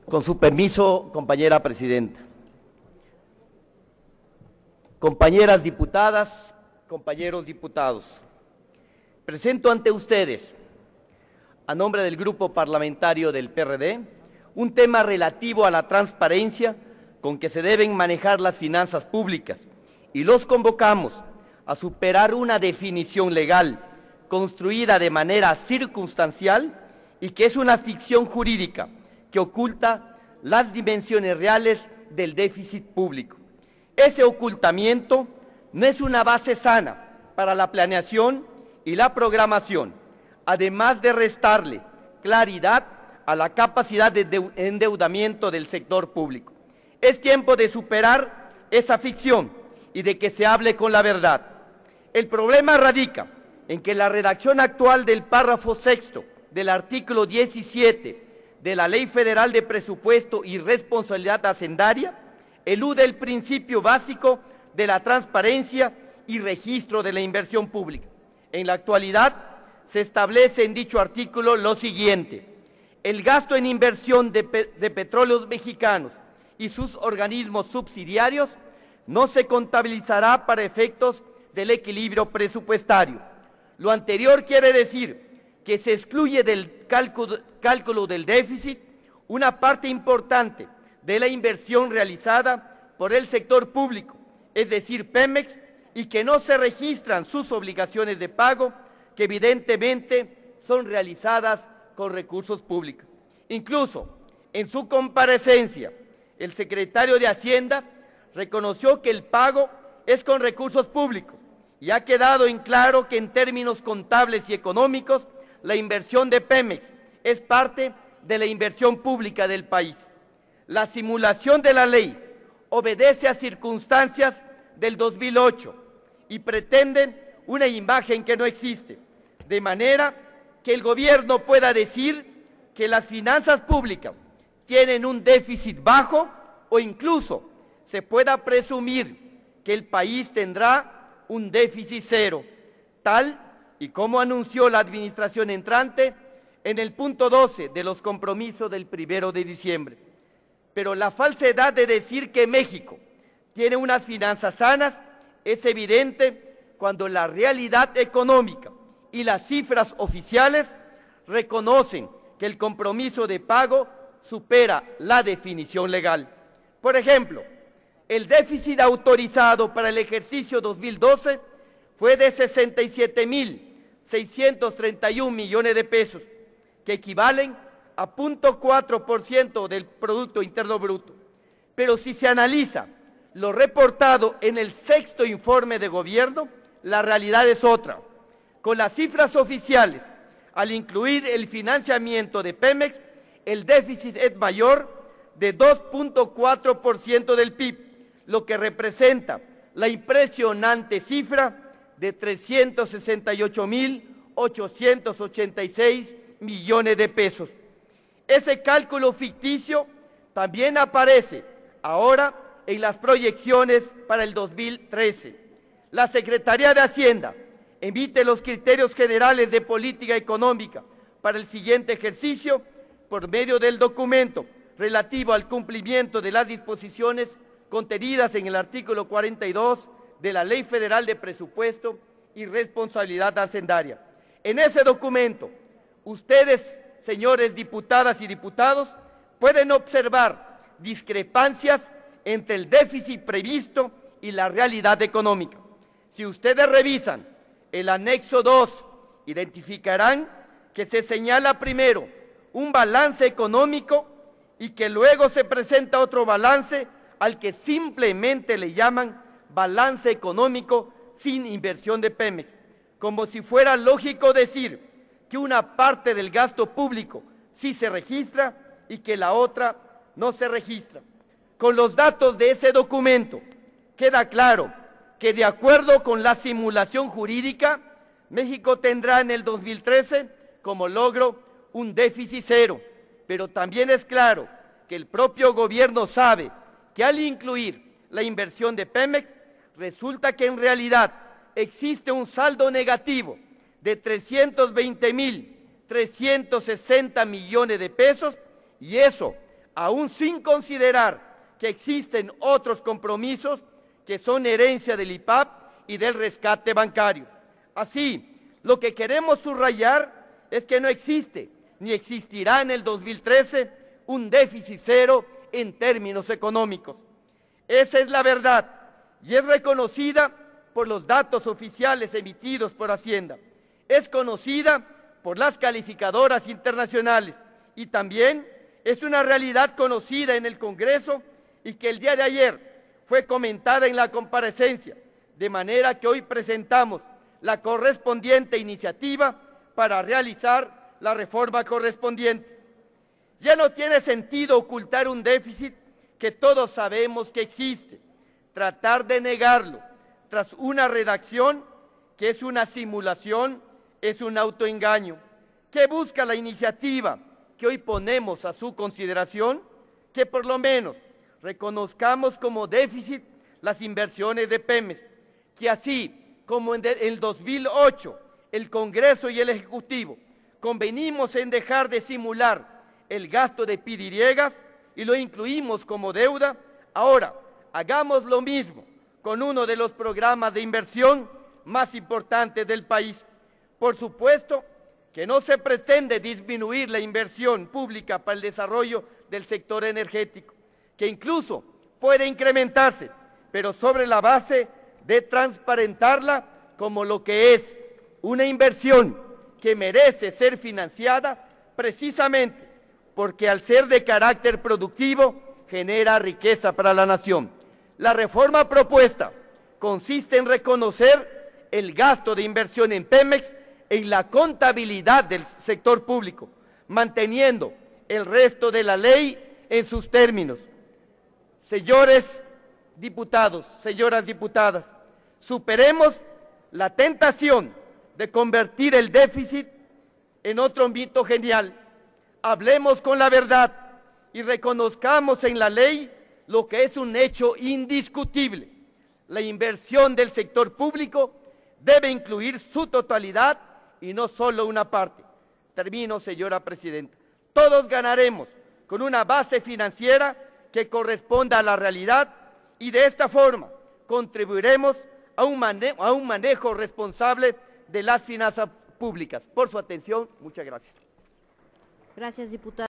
Con su permiso, compañera presidenta. Compañeras diputadas, compañeros diputados, presento ante ustedes, a nombre del Grupo Parlamentario del PRD, un tema relativo a la transparencia con que se deben manejar las finanzas públicas y los convocamos a superar una definición legal construida de manera circunstancial y que es una ficción jurídica que oculta las dimensiones reales del déficit público. Ese ocultamiento no es una base sana para la planeación y la programación, además de restarle claridad a la capacidad de endeudamiento del sector público. Es tiempo de superar esa ficción y de que se hable con la verdad. El problema radica en que la redacción actual del párrafo sexto del artículo 17 de la Ley Federal de Presupuesto y Responsabilidad Hacendaria elude el principio básico de la transparencia y registro de la inversión pública. En la actualidad se establece en dicho artículo lo siguiente: el gasto en inversión de Petróleos Mexicanos y sus organismos subsidiarios no se contabilizará para efectos del equilibrio presupuestario. Lo anterior quiere decir que se excluye del cálculo del déficit una parte importante de la inversión realizada por el sector público, es decir, Pemex, y que no se registran sus obligaciones de pago, que evidentemente son realizadas con recursos públicos. Incluso, en su comparecencia, el secretario de Hacienda reconoció que el pago es con recursos públicos y ha quedado en claro que en términos contables y económicos la inversión de Pemex es parte de la inversión pública del país. La simulación de la ley obedece a circunstancias del 2008 y pretende una imagen que no existe, de manera que el gobierno pueda decir que las finanzas públicas tienen un déficit bajo o incluso se pueda presumir que el país tendrá un déficit cero, tal y como anunció la administración entrante en el punto 12 de los compromisos del 1 de diciembre. Pero la falsedad de decir que México tiene unas finanzas sanas es evidente cuando la realidad económica y las cifras oficiales reconocen que el compromiso de pago supera la definición legal. Por ejemplo, el déficit autorizado para el ejercicio 2012 fue de 67.631 millones de pesos, que equivalen a 0.4% del Producto Interno Bruto. Pero si se analiza lo reportado en el sexto informe de gobierno, la realidad es otra. Con las cifras oficiales, al incluir el financiamiento de Pemex, el déficit es mayor de 2.4% del PIB, lo que representa la impresionante cifra de 368.886 millones de pesos. Ese cálculo ficticio también aparece ahora en las proyecciones para el 2013. La Secretaría de Hacienda emite los criterios generales de política económica para el siguiente ejercicio por medio del documento relativo al cumplimiento de las disposiciones contenidas en el artículo 42 de la Ley Federal de Presupuesto y Responsabilidad Hacendaria. En ese documento, ustedes, señores diputadas y diputados, pueden observar discrepancias entre el déficit previsto y la realidad económica. Si ustedes revisan el anexo 2, identificarán que se señala primero un balance económico y que luego se presenta otro balance al que simplemente le llaman balance económico sin inversión de Pemex, como si fuera lógico decir que una parte del gasto público sí se registra y que la otra no se registra. Con los datos de ese documento queda claro que de acuerdo con la simulación jurídica, México tendrá en el 2013 como logro un déficit cero, pero también es claro que el propio gobierno sabe que al incluir la inversión de Pemex, resulta que en realidad existe un saldo negativo de 320.360 millones de pesos, y eso aún sin considerar que existen otros compromisos que son herencia del IPAP y del rescate bancario. Así, lo que queremos subrayar es que no existe, ni existirá en el 2013, un déficit cero en términos económicos. Esa es la verdad y es reconocida por los datos oficiales emitidos por Hacienda. Es conocida por las calificadoras internacionales y también es una realidad conocida en el Congreso y que el día de ayer fue comentada en la comparecencia, de manera que hoy presentamos la correspondiente iniciativa para realizar la reforma correspondiente. Ya no tiene sentido ocultar un déficit que todos sabemos que existe, tratar de negarlo tras una redacción que es una simulación, es un autoengaño. ¿Qué busca la iniciativa que hoy ponemos a su consideración? Que por lo menos reconozcamos como déficit las inversiones de Pemex, que así como en el 2008 el Congreso y el Ejecutivo convenimos en dejar de simular el gasto de PIDIRIEGAS y lo incluimos como deuda, ahora hagamos lo mismo con uno de los programas de inversión más importantes del país. Por supuesto que no se pretende disminuir la inversión pública para el desarrollo del sector energético, que incluso puede incrementarse, pero sobre la base de transparentarla como lo que es una inversión que merece ser financiada precisamente porque al ser de carácter productivo genera riqueza para la nación. La reforma propuesta consiste en reconocer el gasto de inversión en Pemex en la contabilidad del sector público, manteniendo el resto de la ley en sus términos. Señores diputados, señoras diputadas, superemos la tentación de convertir el déficit en otro mito genial. Hablemos con la verdad y reconozcamos en la ley lo que es un hecho indiscutible. La inversión del sector público debe incluir su totalidad y no solo una parte. Termino, señora presidenta. Todos ganaremos con una base financiera que corresponda a la realidad y de esta forma contribuiremos a un manejo responsable de las finanzas públicas. Por su atención, muchas gracias. Gracias, diputado.